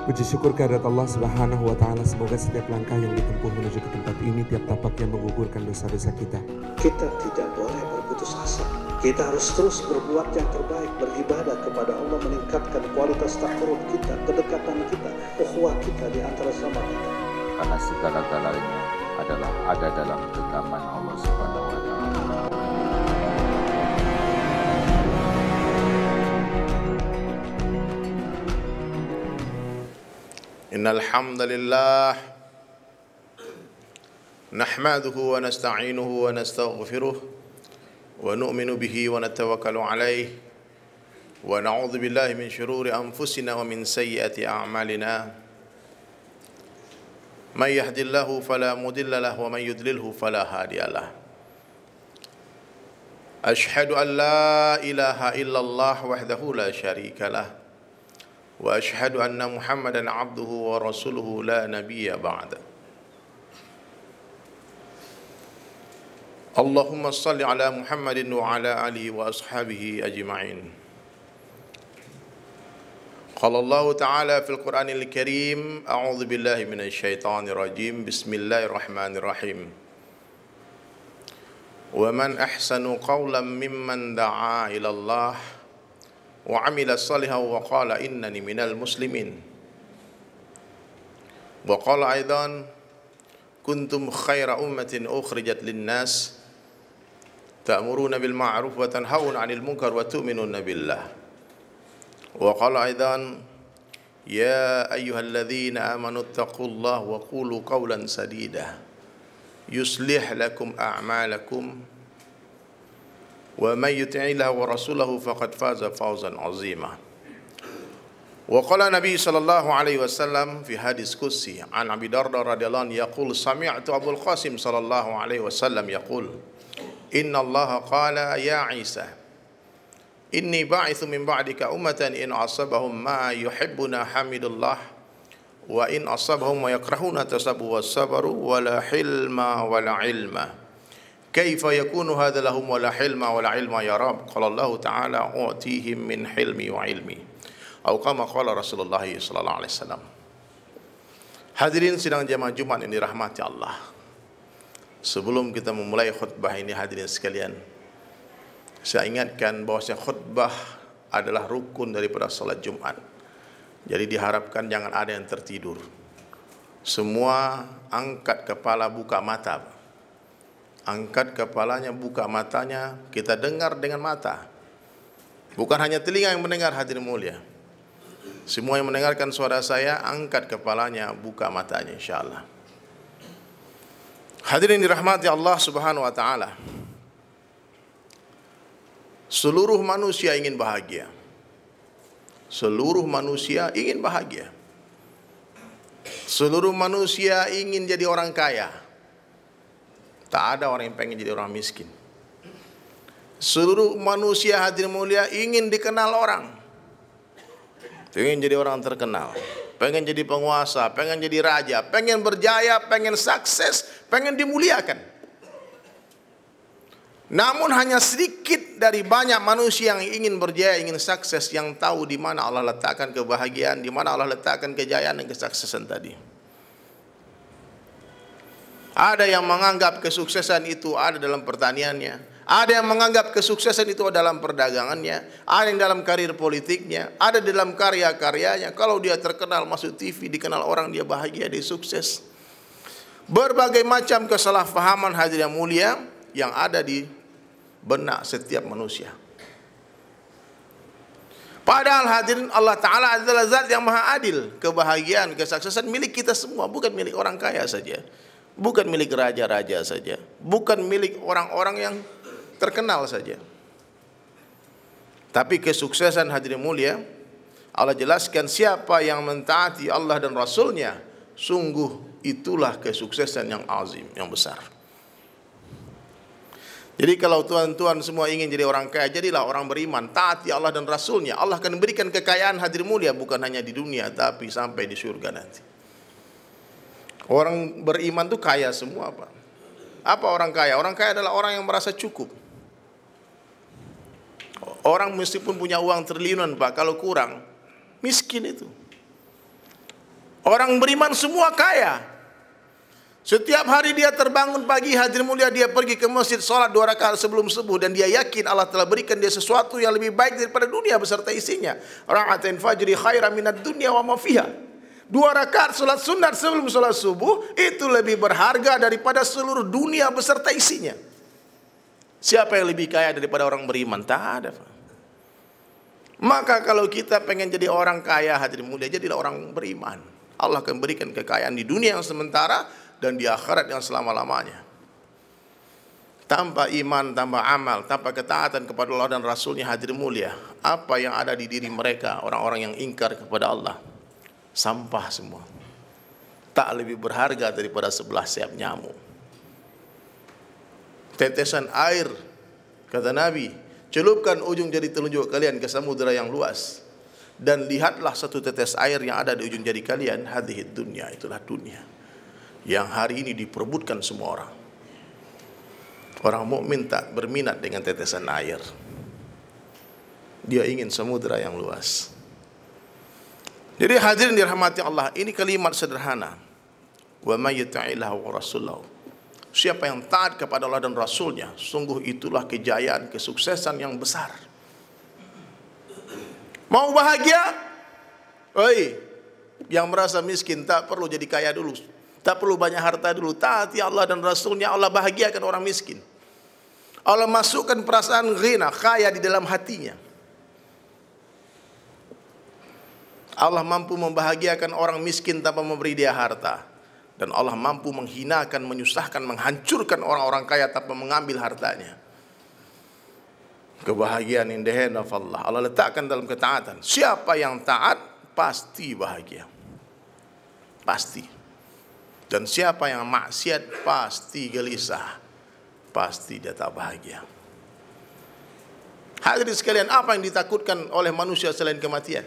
Puji syukur kehadirat Allah Subhanahu wa Ta'ala. Semoga setiap langkah yang ditempuh menuju ke tempat ini, tiap tapak yang menggugurkan dosa-dosa kita. Kita tidak boleh berputus asa. Kita harus terus berbuat yang terbaik, beribadah kepada Allah, meningkatkan kualitas takarrub kita, kedekatan kita, ukhuwah kita di antara sama kita. Karena segala-galanya adalah ada dalam genggaman Allah Subhanahu wa Ta'ala. Innal hamdalillah nahmaduhu wa nasta'inuhu wa nastaghfiruh wa nu'minu bihi wa natawakkalu alayhi wa na'udzu billahi min shururi anfusina wa min sayyiati a'malina man yahdihillahu fala mudilla lahu wa man yudlilhu fala hadiyalah. Ashhadu an la ilaha illallah wahdahu la syarika lah wa ashhadu anna Muhammadan abduhu wa rasuluhu la nabiyya ba'da. Allahumma salli ala Muhammadin wa ala alihi wa ashabihi ajma'in. Qala Allah ta'ala fil Qur'anil Karim, a'udzu billahi minasy syaithanir rajim. Bismillahirrahmanirrahim. Wa man ahsanu qawlan mimman da'a ila Allah wa amila salihan wa qala innani minal muslimin. Wa qala aidan kuntum khaira ummatin ukhrijat linnas ta'muruna bil ma'ruf wa tanhauna 'anil munkar wa tu'minuna billah. Wa qala aidan ya ayyuhalladzina amanu taqullaha wa qulu qawlan sadida yuslih lakum a'malakum wa may yuti'illah wa rasulahu faqad faza fawzan 'azima. Wa qala Nabi sallallahu alaihi wasallam fi hadis qudsi an Abi Darda radhiyallahu anhu yaqul sami'tu Abul Qasim sallallahu alaihi wasallam yaqul inna Allah qala ya Isa inni ba'ithu min ba'dika ummatan in asabahum ma yuhibbuna hamidullah wa in asabahum ma yakrahuna tasabu was-sabru wala hilma wala ilma. Kaifa yakunu hadza lahum wala hilma wala ilma ya Rabb? Qala Allah ta'ala u'tihim min hilmi wa ilmi. Atau kama qala Rasulullah sallallahu alaihi wasallam. Hadirin sidang jamaah Jumat yang dirahmati Allah. Sebelum kita memulai khutbah ini hadirin sekalian, saya ingatkan bahwasanya khutbah adalah rukun daripada salat Jumat. Jadi diharapkan jangan ada yang tertidur. Semua angkat kepala, buka mata. Angkat kepalanya, buka matanya, kita dengar dengan mata. Bukan hanya telinga yang mendengar, hadirin mulia. Semua yang mendengarkan suara saya, angkat kepalanya, buka matanya insyaallah. Hadirin dirahmati Allah Subhanahu wa Ta'ala. Seluruh manusia ingin bahagia. Seluruh manusia ingin bahagia. Seluruh manusia ingin jadi orang kaya. Tak ada orang yang pengen jadi orang miskin. Seluruh manusia hadirin mulia ingin dikenal orang. Pengen jadi orang terkenal, pengen jadi penguasa, pengen jadi raja, pengen berjaya, pengen sukses, pengen dimuliakan. Namun hanya sedikit dari banyak manusia yang ingin berjaya, ingin sukses, yang tahu di mana Allah letakkan kebahagiaan, di mana Allah letakkan kejayaan dan kesuksesan tadi. Ada yang menganggap kesuksesan itu ada dalam pertaniannya, ada yang menganggap kesuksesan itu dalam perdagangannya, ada yang dalam karir politiknya, ada dalam karya-karyanya. Kalau dia terkenal, masuk TV, dikenal orang, dia bahagia, dia sukses. Berbagai macam kesalahpahaman hadirin mulia yang ada di benak setiap manusia. Padahal hadirin, Allah Ta'ala adalah zat yang maha adil. Kebahagiaan, kesuksesan milik kita semua, bukan milik orang kaya saja, bukan milik raja-raja saja, bukan milik orang-orang yang terkenal saja. Tapi kesuksesan hadirin mulia, Allah jelaskan siapa yang mentaati Allah dan Rasulnya, sungguh itulah kesuksesan yang azim, yang besar. Jadi kalau tuan-tuan semua ingin jadi orang kaya, jadilah orang beriman, taati Allah dan Rasulnya. Allah akan berikan kekayaan hadirin mulia, bukan hanya di dunia, tapi sampai di surga nanti. Orang beriman itu kaya semua, Pak. Apa orang kaya? Orang kaya adalah orang yang merasa cukup. Orang meskipun punya uang triliunan, Pak, kalau kurang, miskin itu. Orang beriman semua kaya. Setiap hari dia terbangun pagi, hadirin mulia, dia pergi ke masjid, sholat 2 rakaat sebelum subuh, dan dia yakin Allah telah berikan dia sesuatu yang lebih baik daripada dunia beserta isinya. Raka'atain fajri khairan minad dunya wa ma fiha. 2 rakaat sholat sunat sebelum sholat subuh itu lebih berharga daripada seluruh dunia beserta isinya. Siapa yang lebih kaya daripada orang beriman? Tak ada. Maka kalau kita pengen jadi orang kaya, hadirin mulia, jadilah orang beriman. Allah akan berikan kekayaan di dunia yang sementara dan di akhirat yang selama-lamanya. Tanpa iman, tanpa amal, tanpa ketaatan kepada Allah dan Rasulnya, hadirin mulia, apa yang ada di diri mereka, orang-orang yang ingkar kepada Allah, sampah semua. Tak lebih berharga daripada 11 sayap nyamuk. Tetesan air, kata Nabi, celupkan ujung jari telunjuk kalian ke samudera yang luas, dan lihatlah satu tetes air yang ada di ujung jari kalian. Hadhihi dunya, itulah dunia yang hari ini diperebutkan semua orang. Orang mukmin tak berminat dengan tetesan air. Dia ingin samudera yang luas. Jadi hadirin dirahmati Allah, ini kalimat sederhana. Wa may yuti'illahu wa rasulahu. Siapa yang taat kepada Allah dan Rasulnya, sungguh itulah kejayaan, kesuksesan yang besar. Mau bahagia? Oi, yang merasa miskin tak perlu jadi kaya dulu. Tak perlu banyak harta dulu. Taati Allah dan Rasulnya, Allah bahagiakan orang miskin. Allah masukkan perasaan ghina, kaya di dalam hatinya. Allah mampu membahagiakan orang miskin tanpa memberi dia harta. Dan Allah mampu menghinakan, menyusahkan, menghancurkan orang-orang kaya tanpa mengambil hartanya. Kebahagiaan in the hand of Allah. Allah letakkan dalam ketaatan. Siapa yang taat pasti bahagia. Pasti. Dan siapa yang maksiat pasti gelisah, pasti dia tak bahagia. Hadirin sekalian, apa yang ditakutkan oleh manusia selain kematian?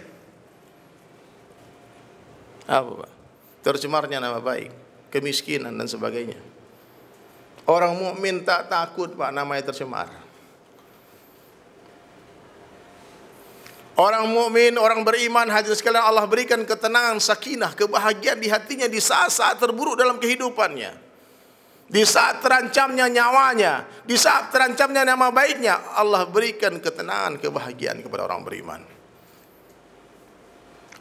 Apa, Pak? Tercemarnya nama baik, kemiskinan dan sebagainya. Orang mukmin tak takut, Pak, namanya tercemar. Orang mukmin, orang beriman, hadirin sekalian, Allah berikan ketenangan, sakinah, kebahagiaan di hatinya di saat-saat terburuk dalam kehidupannya. Di saat terancamnya nyawanya, di saat terancamnya nama baiknya, Allah berikan ketenangan, kebahagiaan kepada orang beriman.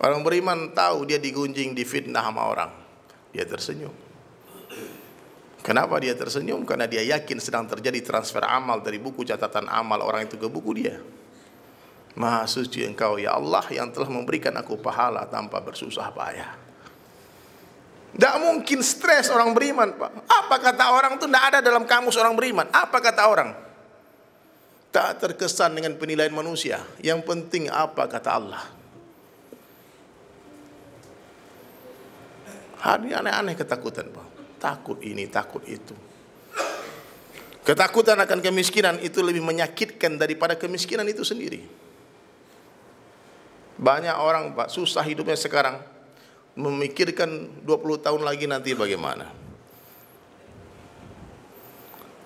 Orang beriman tahu dia digunjing, difitnah sama orang, dia tersenyum. Kenapa dia tersenyum? Karena dia yakin sedang terjadi transfer amal dari buku catatan amal orang itu ke buku dia. Maha suci Engkau ya Allah yang telah memberikan aku pahala tanpa bersusah payah. Tidak mungkin stres orang beriman, Pak. Apa kata orang itu tidak ada dalam kamus orang beriman. Apa kata orang? Tak terkesan dengan penilaian manusia. Yang penting apa kata Allah. Hari aneh-aneh ketakutan, Pak. Takut ini, takut itu. Ketakutan akan kemiskinan itu lebih menyakitkan daripada kemiskinan itu sendiri. Banyak orang, Pak, susah hidupnya sekarang, memikirkan 20 tahun lagi nanti bagaimana.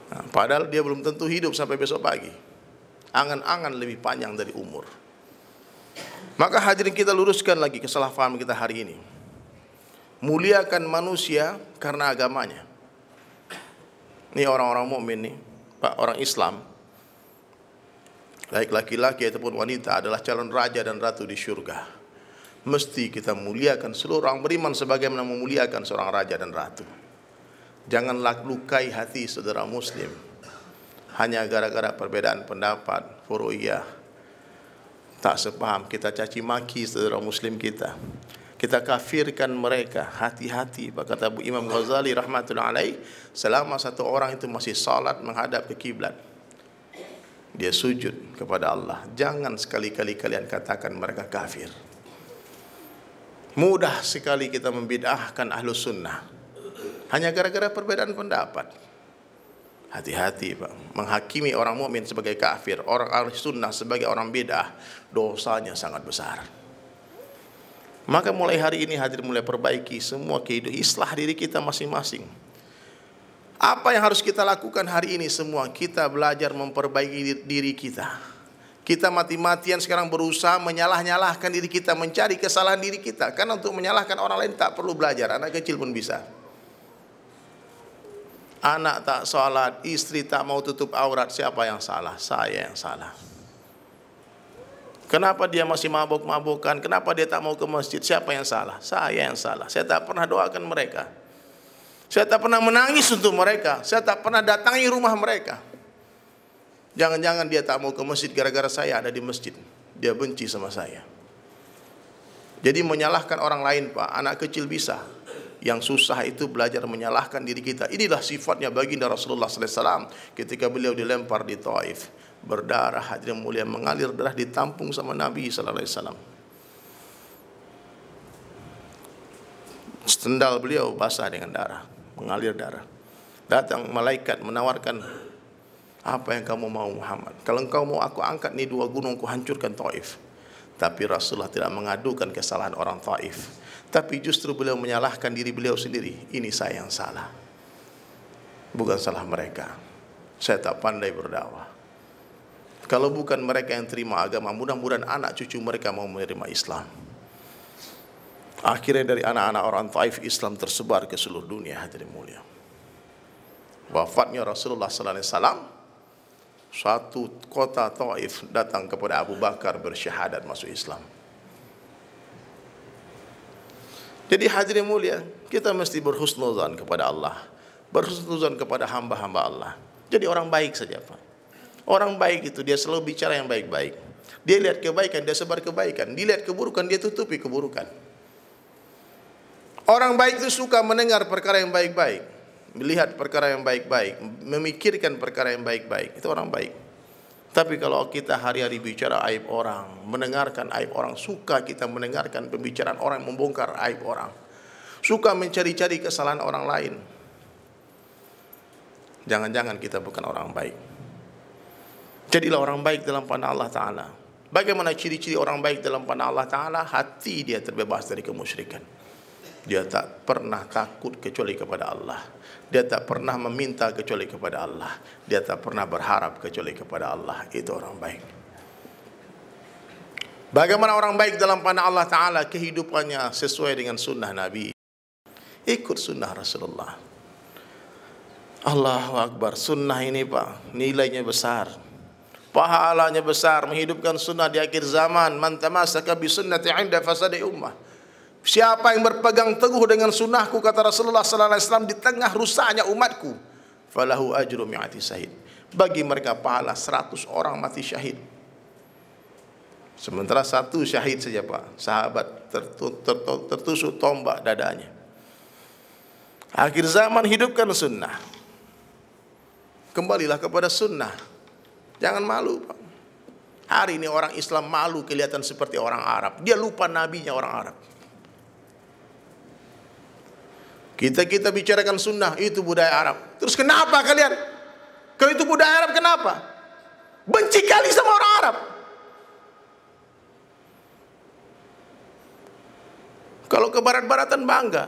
Nah, padahal dia belum tentu hidup sampai besok pagi. Angan-angan lebih panjang dari umur. Maka hadirin, kita luruskan lagi kesalahpahaman kita hari ini. Muliakan manusia karena agamanya. Ini orang-orang mukmin nih, Pak, orang Islam, baik laki-laki ataupun wanita, adalah calon raja dan ratu di syurga. Mesti kita muliakan seluruh orang beriman sebagaimana memuliakan seorang raja dan ratu. Janganlah lukai hati saudara muslim hanya gara-gara perbedaan pendapat, furu'iyah, tak sepaham, kita caci maki saudara muslim kita. Kita kafirkan mereka. Hati-hati, Pak, kata Imam Ghazali rahmatullahi alaih, selama satu orang itu masih salat menghadap ke kiblat, dia sujud kepada Allah, jangan sekali-kali kalian katakan mereka kafir. Mudah sekali kita membid'ahkan ahlu sunnah hanya gara-gara perbedaan pendapat. Hati-hati, Pak, menghakimi orang mukmin sebagai kafir, orang ahlu sunnah sebagai orang bid'ah, dosanya sangat besar. Maka mulai hari ini hadir, mulai perbaiki semua kehidupan, islah diri kita masing-masing. Apa yang harus kita lakukan hari ini semua? Kita belajar memperbaiki diri kita. Kita mati-matian sekarang berusaha menyalah-nyalahkan diri kita, mencari kesalahan diri kita. Karena untuk menyalahkan orang lain tak perlu belajar, anak kecil pun bisa. Anak tak sholat, istri tak mau tutup aurat, siapa yang salah? Saya yang salah. Kenapa dia masih mabuk-mabukan? Kenapa dia tak mau ke masjid? Siapa yang salah? Saya yang salah. Saya tak pernah doakan mereka. Saya tak pernah menangis untuk mereka. Saya tak pernah datangi rumah mereka. Jangan-jangan dia tak mau ke masjid gara-gara saya ada di masjid. Dia benci sama saya. Jadi menyalahkan orang lain, Pak, anak kecil bisa. Yang susah itu belajar menyalahkan diri kita. Inilah sifatnya baginda Rasulullah SAW ketika beliau dilempar di Taif. Berdarah, hadirin mulia, mengalir darah, ditampung sama Nabi SAW. Sendal beliau basah dengan darah, mengalir darah. Datang malaikat menawarkan, apa yang kamu mau Muhammad? Kalau engkau mau aku angkat nih 2 gunung, aku hancurkan Taif. Tapi Rasulullah tidak mengadukan kesalahan orang Taif, tapi justru beliau menyalahkan diri beliau sendiri. Ini saya yang salah, bukan salah mereka. Saya tak pandai berdakwah. Kalau bukan mereka yang terima agama, mudah-mudahan anak cucu mereka mau menerima Islam. Akhirnya dari anak-anak orang Taif, Islam tersebar ke seluruh dunia, hadirin mulia. Wafatnya Rasulullah SAW, satu kota Taif datang kepada Abu Bakar bersyahadat masuk Islam. Jadi hadirin mulia, kita mesti berhusnuzan kepada Allah, berhusnuzan kepada hamba-hamba Allah. Jadi orang baik saja, Pak. Orang baik itu dia selalu bicara yang baik-baik. Dia lihat kebaikan, dia sebar kebaikan. Dia lihat keburukan, dia tutupi keburukan. Orang baik itu suka mendengar perkara yang baik-baik, melihat perkara yang baik-baik, memikirkan perkara yang baik-baik. Itu orang baik. Tapi kalau kita hari-hari bicara aib orang, mendengarkan aib orang, suka kita mendengarkan pembicaraan orang yang membongkar aib orang, suka mencari-cari kesalahan orang lain, jangan-jangan kita bukan orang baik. Jadilah orang baik dalam pandang Allah Ta'ala. Bagaimana ciri-ciri orang baik dalam pandang Allah Ta'ala? Hati dia terbebas dari kemusyrikan. Dia tak pernah takut kecuali kepada Allah. Dia tak pernah meminta kecuali kepada Allah. Dia tak pernah berharap kecuali kepada Allah. Itu orang baik. Bagaimana orang baik dalam pandang Allah Ta'ala? Kehidupannya sesuai dengan sunnah Nabi. Ikut sunnah Rasulullah. Allahu Akbar. Sunnah ini, Pak, nilainya besar, pahalanya besar. Menghidupkan sunnah di akhir zaman. Man tamassaka bi sunnati 'inda fasadi ummah. Siapa yang berpegang teguh dengan sunnahku, kata Rasulullah SAW, di tengah rusaknya umatku, falahu ajru mi'ati syahid. Bagi mereka pahala 100 orang mati syahid. Sementara 1 syahid saja, Pak, sahabat tertusuk tombak dadanya. Akhir zaman hidupkan sunnah. Kembalilah kepada sunnah. Jangan malu, Pak. Hari ini orang Islam malu kelihatan seperti orang Arab. Dia lupa nabinya orang Arab. Kita bicarakan sunnah, itu budaya Arab. Terus kenapa kalian? Kalau itu budaya Arab, kenapa? Benci kali sama orang Arab. Kalau ke barat-baratan bangga.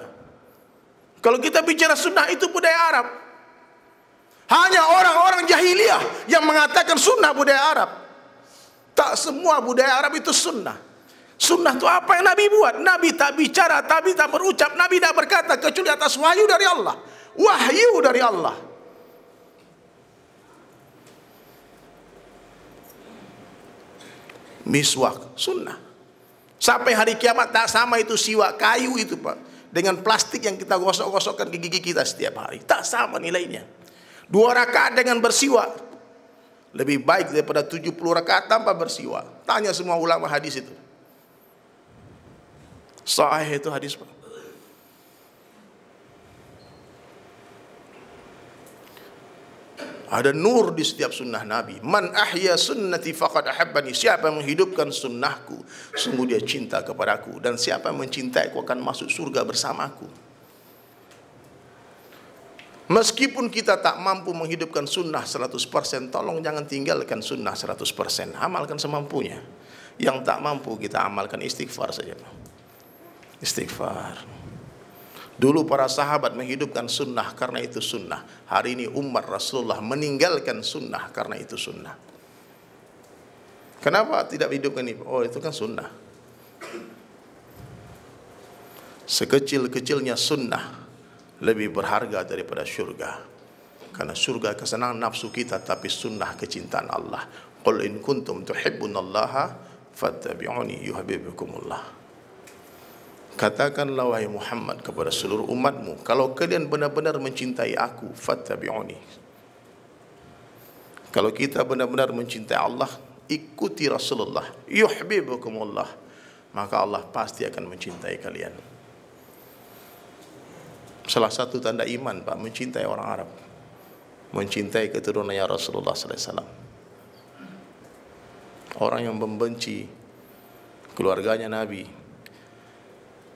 Kalau kita bicara sunnah, itu budaya Arab. Hanya orang-orang jahiliyah yang mengatakan sunnah budaya Arab. Tak semua budaya Arab itu sunnah. Sunnah itu apa yang Nabi buat? Nabi tak bicara, Nabi tak berucap, Nabi tak berkata kecuali atas wahyu dari Allah. Wahyu dari Allah. Miswak, sunnah. Sampai hari kiamat tak sama itu siwak kayu itu, Pak, dengan plastik yang kita gosok-gosokkan ke gigi kita setiap hari. Tak sama nilainya. 2 rakaat dengan bersiwak lebih baik daripada 70 rakaat tanpa bersiwak. Tanya semua ulama hadis itu. Sahih itu hadis, Pak. Ada nur di setiap sunnah Nabi. Man ahya sunnati faqad ahabbani. Siapa yang menghidupkan sunnahku, sungguh dia cinta kepadaku. Dan siapa yang mencintaiku akan masuk surga bersamaku. Meskipun kita tak mampu menghidupkan sunnah 100%, tolong jangan tinggalkan sunnah 100%. Amalkan semampunya. Yang tak mampu kita amalkan istighfar saja, Pak. Istighfar. Dulu para sahabat menghidupkan sunnah karena itu sunnah. Hari ini umat Rasulullah meninggalkan sunnah karena itu sunnah. Kenapa tidak hidupkan ini? Oh, itu kan sunnah. Sekecil-kecilnya sunnah lebih berharga daripada syurga. Karena syurga kesenangan nafsu kita, tapi sunnah kecintaan Allah. Qul in kuntum tuhibbunallaha fattabi'uni yuhibbukumullah. Katakanlah wahai Muhammad kepada seluruh umatmu, kalau kalian benar-benar mencintai aku, fattabi'uni. Kalau kita benar-benar mencintai Allah, ikuti Rasulullah, yuhibbukumullah, maka Allah pasti akan mencintai kalian. Salah satu tanda iman, Pak, mencintai orang Arab, mencintai keturunannya Rasulullah sallallahu alaihi wasallam. Orang yang membenci keluarganya Nabi,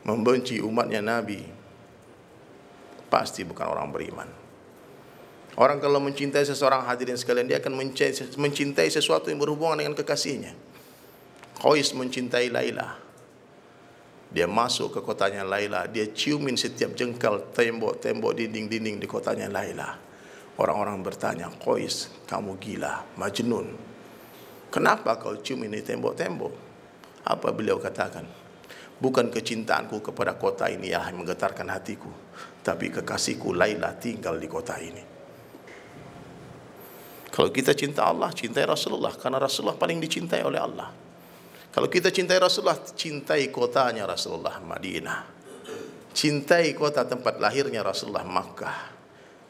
membenci umatnya Nabi, pasti bukan orang beriman. Orang kalau mencintai seseorang, hadirin sekalian, dia akan mencintai sesuatu yang berhubungan dengan kekasihnya. Qais mencintai Laila. Dia masuk ke kotanya Laila, dia ciumin setiap jengkal tembok-tembok, dinding-dinding di kotanya Laila. Orang-orang bertanya, Qais, kamu gila, majnun. Kenapa kau cium ini tembok-tembok? Apa beliau katakan? Bukan kecintaanku kepada kota ini yang menggetarkan hatiku, tapi kekasihku Laila tinggal di kota ini. Kalau kita cinta Allah, cintai Rasulullah, karena Rasulullah paling dicintai oleh Allah. Kalau kita cintai Rasulullah, cintai kotanya Rasulullah, Madinah. Cintai kota tempat lahirnya Rasulullah, Makkah.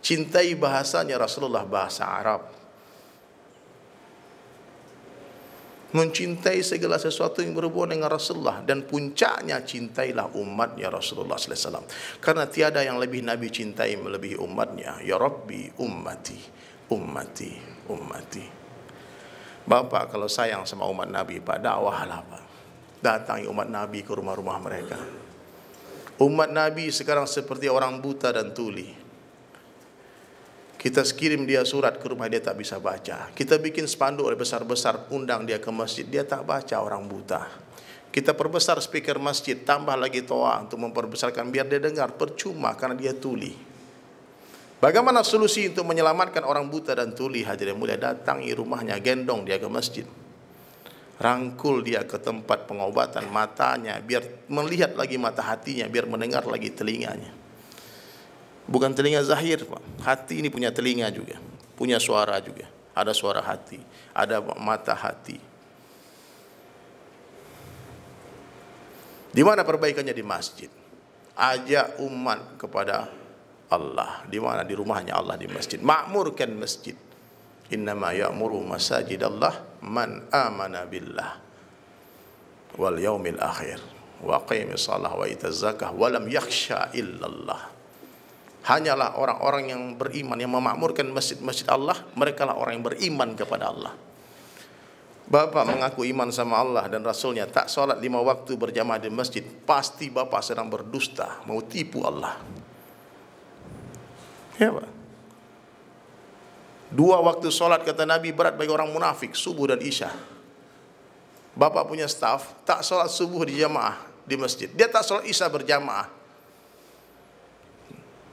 Cintai bahasanya Rasulullah, bahasa Arab. Mencintai segala sesuatu yang berhubungan dengan Rasulullah, dan puncaknya cintailah umatnya Rasulullah sallallahu alaihi wasallam. Karena tiada yang lebih Nabi cintai melebihi umatnya. Ya Rabbi ummati, ummati, ummati. Bapak kalau sayang sama umat Nabi, Pak, dakwahlah, Pak. Datangi umat Nabi ke rumah-rumah mereka. Umat Nabi sekarang seperti orang buta dan tuli. Kita kirim dia surat ke rumah, dia tak bisa baca. Kita bikin spanduk besar-besar, undang dia ke masjid, dia tak baca, orang buta. Kita perbesar speaker masjid, tambah lagi toa untuk memperbesarkan biar dia dengar, percuma karena dia tuli. Bagaimana solusi untuk menyelamatkan orang buta dan tuli, hadirin mulia? Datangi rumahnya, gendong dia ke masjid, rangkul dia ke tempat pengobatan matanya, biar melihat lagi mata hatinya, biar mendengar lagi telinganya. Bukan telinga zahir, Pak. Hati ini punya telinga juga, punya suara juga. Ada suara hati, ada mata hati. Di mana perbaikannya? Di masjid. Ajak umat kepada Allah. Di mana? Di rumahnya Allah, di masjid. Makmurkan masjid. Innama ya'muru masajidallah man amana billah wal yaumil akhir wa qimis shalah wa itaz zakah wa lam yakhsha illallah. Hanyalah orang-orang yang beriman yang memakmurkan masjid-masjid Allah, mereka lah orang yang beriman kepada Allah. Bapak mengaku iman sama Allah dan Rasulnya, tak sholat 5 waktu berjamaah di masjid, pasti bapak sedang berdusta, mau tipu Allah. Ya, Pak. 2 waktu sholat kata Nabi berat bagi orang munafik, subuh dan isya. Bapak punya staf, tak sholat subuh di jamaah di masjid, dia tak sholat isya berjamaah.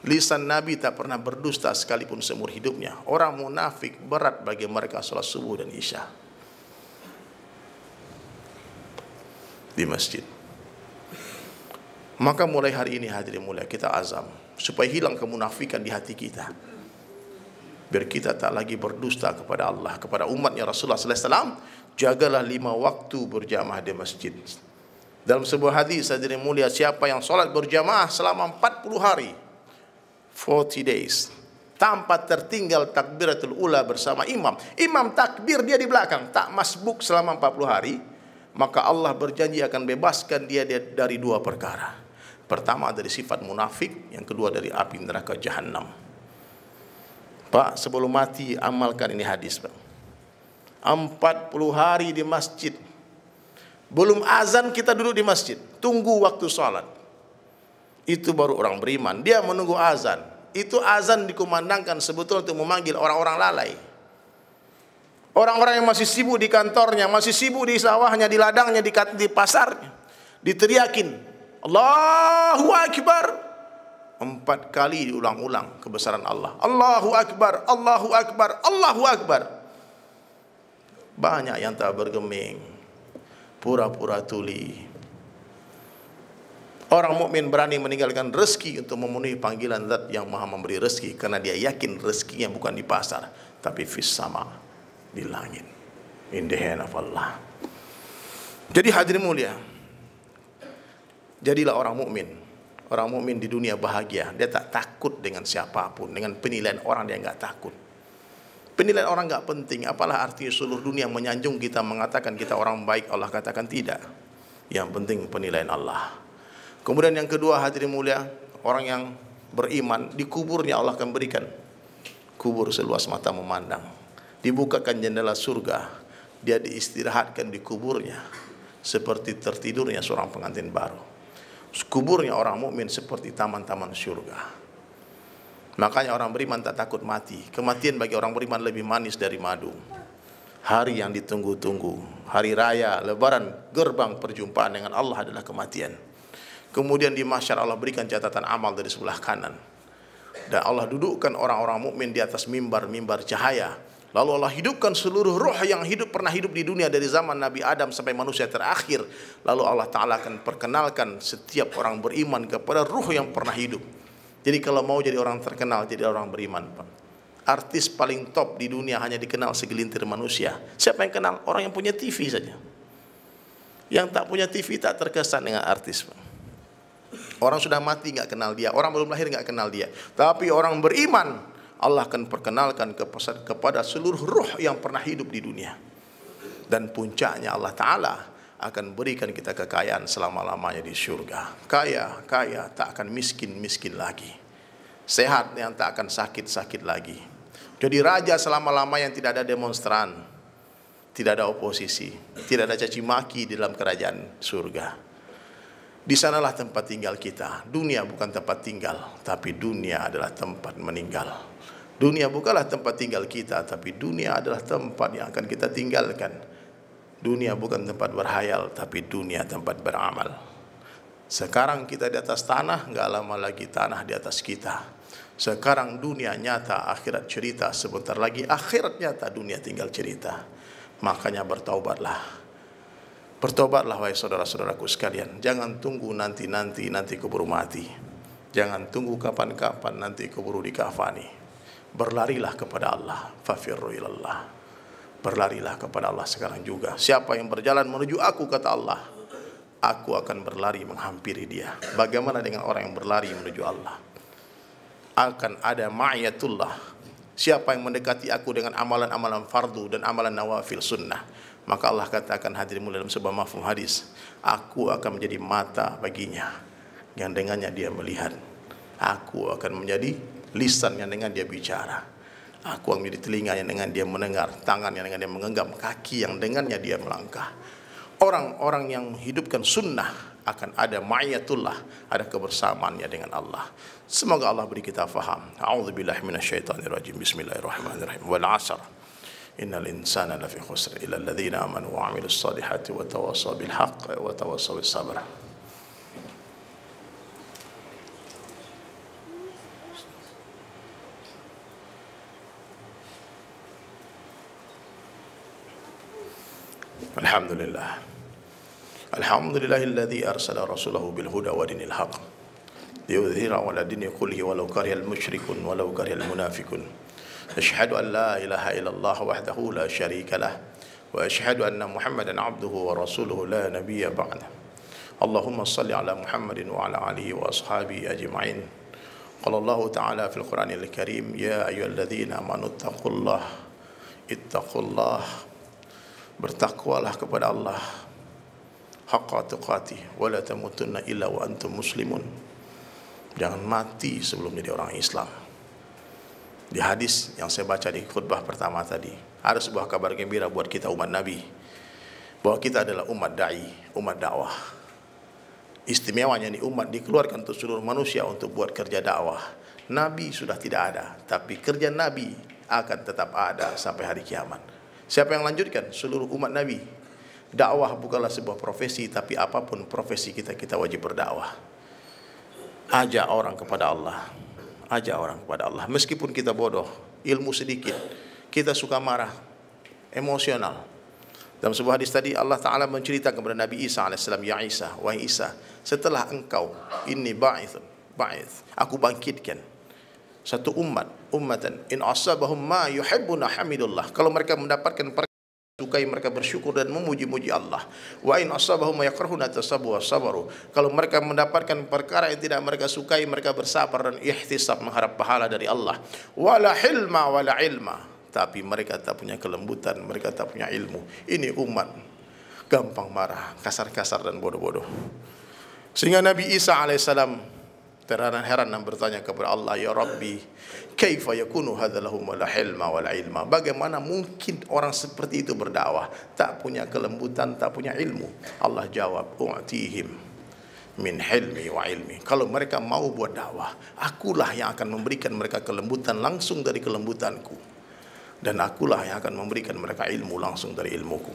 Lisan Nabi tak pernah berdusta sekalipun seumur hidupnya. Orang munafik berat bagi mereka sholat subuh dan isya di masjid. Maka mulai hari ini, hadirin mulia, kita azam supaya hilang kemunafikan di hati kita, biar kita tak lagi berdusta kepada Allah, kepada umatnya Rasulullah sallallahu alaihi wasallam. Jagalah 5 waktu berjamaah di masjid. Dalam sebuah hadis, hadirin mulia, siapa yang sholat berjamaah selama 40 hari, 40 days, tanpa tertinggal takbiratul ula bersama imam, imam takbir dia di belakang, tak masbuk selama 40 hari, maka Allah berjanji akan bebaskan dia dari 2 perkara. Pertama dari sifat munafik, yang kedua dari api neraka jahanam. Pak, sebelum mati amalkan ini hadis, Pak. 40 hari di masjid, belum azan kita duduk di masjid, tunggu waktu sholat. Itu baru orang beriman. Dia menunggu azan. Itu azan dikumandangkan sebetulnya untuk memanggil orang-orang lalai, orang-orang yang masih sibuk di kantornya, masih sibuk di sawahnya, di ladangnya, di pasarnya, diteriakin Allahu Akbar 4 kali, diulang-ulang kebesaran Allah. Allahu Akbar, Allahu Akbar, Allahu Akbar. Banyak yang tak bergeming, pura-pura tuli. Orang mukmin berani meninggalkan rezeki untuk memenuhi panggilan Zat yang Maha memberi rezeki, karena dia yakin rezekinya bukan di pasar, tapi fis sama, di langit. In the hand of Allah. Jadi hadirin mulia, jadilah orang mukmin. Orang mukmin di dunia bahagia. Dia tak takut dengan siapapun, dengan penilaian orang dia enggak takut. Penilaian orang enggak penting. Apalah arti seluruh dunia menyanjung kita, mengatakan kita orang baik. Allah katakan tidak. Yang penting penilaian Allah. Kemudian yang kedua hadirin mulia, orang yang beriman di kuburnya Allah akan berikan kubur seluas mata memandang. Dibukakan jendela surga. Dia diistirahatkan di kuburnya seperti tertidurnya seorang pengantin baru. Kuburnya orang mukmin seperti taman-taman surga. Makanya orang beriman tak takut mati. Kematian bagi orang beriman lebih manis dari madu. Hari yang ditunggu-tunggu, hari raya, lebaran, gerbang perjumpaan dengan Allah adalah kematian. Kemudian di mahsyar Allah berikan catatan amal dari sebelah kanan. Dan Allah dudukkan orang-orang mukmin di atas mimbar-mimbar cahaya. Lalu Allah hidupkan seluruh roh yang pernah hidup di dunia dari zaman Nabi Adam sampai manusia terakhir. Lalu Allah Ta'ala akan perkenalkan setiap orang beriman kepada ruh yang pernah hidup. Jadi kalau mau jadi orang terkenal, jadi orang beriman. Artis paling top di dunia hanya dikenal segelintir manusia. Siapa yang kenal? Orang yang punya TV saja. Yang tak punya TV tak terkesan dengan artis. Orang sudah mati nggak kenal dia. Orang belum lahir nggak kenal dia. Tapi orang beriman, Allah akan perkenalkan kepada seluruh ruh yang pernah hidup di dunia. Dan puncaknya Allah Ta'ala akan berikan kita kekayaan selama-lamanya di surga. Kaya, tak akan miskin lagi. Sehat yang tak akan sakit lagi. Jadi raja selama-lama yang tidak ada demonstran, tidak ada oposisi, tidak ada caci maki di dalam kerajaan surga. Di sanalah tempat tinggal kita. Dunia bukan tempat tinggal, tapi dunia adalah tempat meninggal. Dunia bukanlah tempat tinggal kita, tapi dunia adalah tempat yang akan kita tinggalkan. Dunia bukan tempat berhayal, tapi dunia tempat beramal. Sekarang kita di atas tanah, enggak lama lagi tanah di atas kita. Sekarang dunia nyata, akhirat cerita. Sebentar lagi akhirat nyata, dunia tinggal cerita. Makanya bertaubatlah. Bertobatlah wahai saudara-saudaraku sekalian. Jangan tunggu nanti keburu mati. Jangan tunggu kapan-kapan nanti keburu dikafani. Berlarilah kepada Allah. Fafirru ilallah. Berlarilah kepada Allah sekarang juga. Siapa yang berjalan menuju aku, kata Allah, aku akan berlari menghampiri dia. Bagaimana dengan orang yang berlari menuju Allah? Akan ada ma'iyatullah. Siapa yang mendekati aku dengan amalan-amalan fardu dan amalan nawafil sunnah, maka Allah katakan hadirin mulia dalam sebuah mafhum hadis, aku akan menjadi mata baginya yang dengannya dia melihat. Aku akan menjadi lisan yang dengan dia bicara. Aku akan menjadi telinga yang dengan dia mendengar, tangan yang dengan dia menggenggam, kaki yang dengannya dia melangkah. Orang-orang yang menghidupkan sunnah akan ada ma'iyatullah, ada kebersamaannya dengan Allah. Semoga Allah beri kita faham. A'udzubillahi minasyaitonirrajim. Bismillahirrahmanirrahim. Wal 'asr. Innal insana lafi khusr illa alladhina amanu wa 'amilus salihati wa tawassaw bil haqq wa tawassaw bis sabr. Alhamdulillah. Alhamdulillahilladzi arsala rasulahu bil huda wa dinil haqq liyudhhirahu 'ala dini kullihi walau karihal musyrikun walau karihal munafiqun. Asyhadu an la ilaha illallah wahdahu la syarika lah wa asyhadu anna Muhammadan 'abduhu wa rasuluhu la nabiyya ba'dah. Allahumma shalli 'ala Muhammadin wa 'ala alihi wa ashabihi ajma'in. Qala Allah ta'ala fil Qur'anil Karim, ya ayyuhalladzina amanu ittaqullah. Bertakwalah kepada Allah haqqa tuqatih wa la tamutunna illa wa antum muslimun. Jangan mati sebelum jadi orang Islam. Di hadis yang saya baca di khutbah pertama tadi, ada sebuah kabar gembira buat kita umat Nabi, bahwa kita adalah umat da'i, umat dakwah. Istimewanya nih, umat dikeluarkan untuk seluruh manusia untuk buat kerja dakwah. Nabi sudah tidak ada, tapi kerja Nabi akan tetap ada sampai hari kiamat. Siapa yang lanjutkan? Seluruh umat Nabi. Dakwah bukanlah sebuah profesi, tapi apapun profesi kita wajib berdakwah. Ajak orang kepada Allah. Ajak orang kepada Allah. Meskipun kita bodoh, ilmu sedikit, kita suka marah, emosional, Dalam sebuah hadis tadi Allah Ta'ala menceritakan kepada Nabi Isa AS, ya Isa, wahai Isa, setelah engkau, inni ba'ith, aku bangkitkan satu ummatan in asabahum ma yuhibbuna hamidullah. Kalau mereka mendapatkan perkara sukai, mereka bersyukur dan memuji-muji Allah. Wa in asabahum ma yakrahuna tasabu wasabaru. Kalau mereka mendapatkan perkara yang tidak mereka sukai, mereka bersabar dan ihtisab, mengharap pahala dari Allah. Wala hilma wala ilma, tapi mereka tak punya kelembutan, mereka tak punya ilmu. Ini umat gampang marah, kasar-kasar dan bodoh-bodoh. Sehingga Nabi Isa alaihissalam terheran-heran dan bertanya kepada Allah, ya Rabbi, kaifa yakunu hadza lahum wala hilma wala ilma? Bagaimana mungkin orang seperti itu berdakwah, tak punya kelembutan, tak punya ilmu? Allah jawab, u'tihim min hilmi wa ilmi. Kalau mereka mau buat dakwah, akulah yang akan memberikan mereka kelembutan langsung dari kelembutanku, dan akulah yang akan memberikan mereka ilmu langsung dari ilmuku.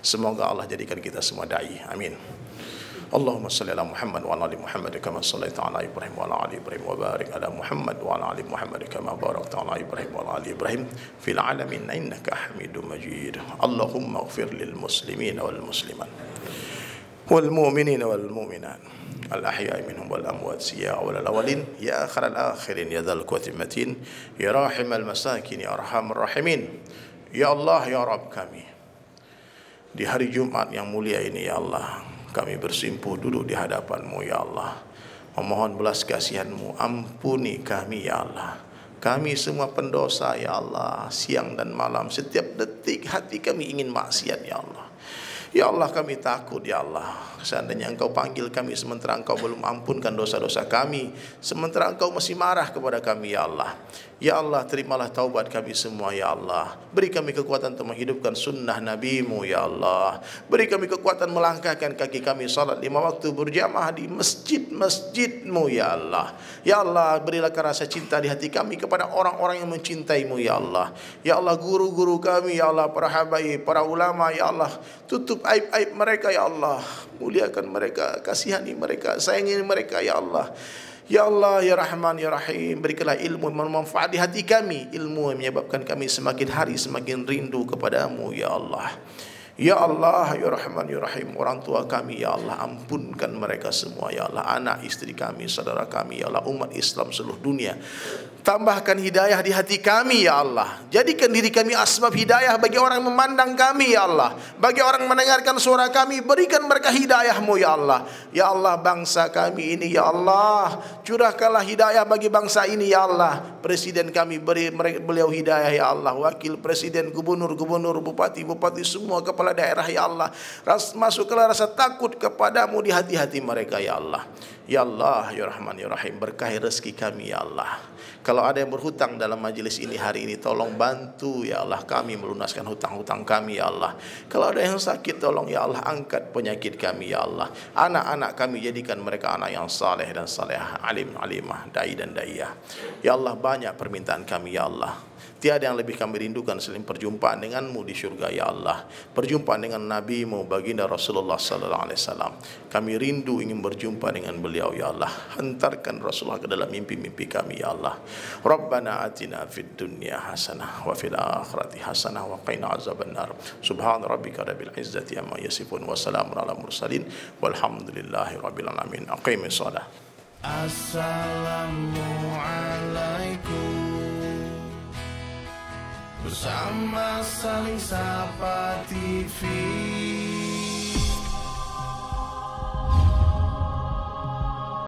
Semoga Allah jadikan kita semua dai. Amin. Allahumma salli ala Muhammad wa ala ali Muhammad kama sallaita ala Ibrahim wa ala ali Ibrahim wa barik ala Muhammad wa ala ali Muhammad kama barakta ala Ibrahim wa ala ali Ibrahim fil alamin innaka Hamidum Majid. Allahumma ighfir lil muslimin wal muslimat wal mu'minin wal mu'minat al ahya'i minhum wal amwat ya awwal al awwalin ya akhir al akhirin ya dzal quwwati matin ya rahim al masakin ya arhamar rahimin. Ya Allah, ya Rabb kami, di hari Jumat yang mulia ini ya Allah, kami bersimpuh duduk di hadapan-Mu ya Allah, memohon belas kasihan-Mu. Ampuni kami ya Allah, kami semua pendosa ya Allah. Siang dan malam, setiap detik hati kami ingin maksiat ya Allah. Ya Allah, kami takut ya Allah, seandainya Engkau panggil kami sementara Engkau belum ampunkan dosa-dosa kami, sementara Engkau masih marah kepada kami ya Allah. Ya Allah, terimalah taubat kami semua ya Allah. Beri kami kekuatan untuk menghidupkan sunnah Nabi-Mu ya Allah. Beri kami kekuatan melangkahkan kaki kami salat 5 waktu berjamaah di masjid-masjid-Mu ya Allah. Ya Allah, berilah rasa cinta di hati kami kepada orang-orang yang mencintai-Mu ya Allah. Ya Allah, guru-guru kami ya Allah, para habaib, para ulama ya Allah, tutup aib-aib mereka ya Allah. Muliakan mereka, kasihani mereka, sayangi mereka ya Allah. Ya Allah, ya Rahman, ya Rahim, berikanlah ilmu yang bermanfaat di hati kami, ilmu yang menyebabkan kami semakin hari semakin rindu kepadamu ya Allah. Ya Allah, ya Rahman, ya Rahim, orang tua kami ya Allah, ampunkan mereka semua ya Allah. Anak, istri kami, saudara kami ya Allah, umat Islam seluruh dunia, tambahkan hidayah di hati kami ya Allah. Jadikan diri kami asbab hidayah bagi orang yang memandang kami ya Allah, bagi orang yang mendengarkan suara kami, berikan mereka hidayah-Mu ya Allah. Ya Allah, bangsa kami ini ya Allah, curahkanlah hidayah bagi bangsa ini ya Allah. Presiden kami, beri beliau hidayah ya Allah. Wakil presiden, gubernur, bupati semua kepala daerah ya Allah, masuklah rasa takut kepadamu di hati-hati mereka ya Allah. Ya Allah, ya Rahman, ya Rahim, berkahi rezeki kami ya Allah. Kalau ada yang berhutang dalam majelis ini hari ini, tolong bantu ya Allah kami melunaskan hutang-hutang kami ya Allah. Kalau ada yang sakit, tolong ya Allah angkat penyakit kami ya Allah. Anak-anak kami jadikan mereka anak yang saleh dan salehah, alim, alimah, dai dan daiyah. Ya Allah, banyak permintaan kami ya Allah. Tiada yang lebih kami rindukan selain perjumpaan dengan-Mu di syurga ya Allah. Perjumpaan dengan Nabi-Mu baginda Rasulullah sallallahu alaihi wasallam. Kami rindu ingin berjumpa dengan beliau ya Allah. Hantarkan Rasulullah ke dalam mimpi-mimpi kami ya Allah. Rabbana atina fid dunya hasanah wa fil akhirati hasanah wa qina azabannar. Subhana rabbika rabbil izzati amma yasifun wa salamun alal mursalin walhamdulillahi rabbil alamin. Aqimis shalah. Assalamualaikum. Bersama Saling Sapa TV.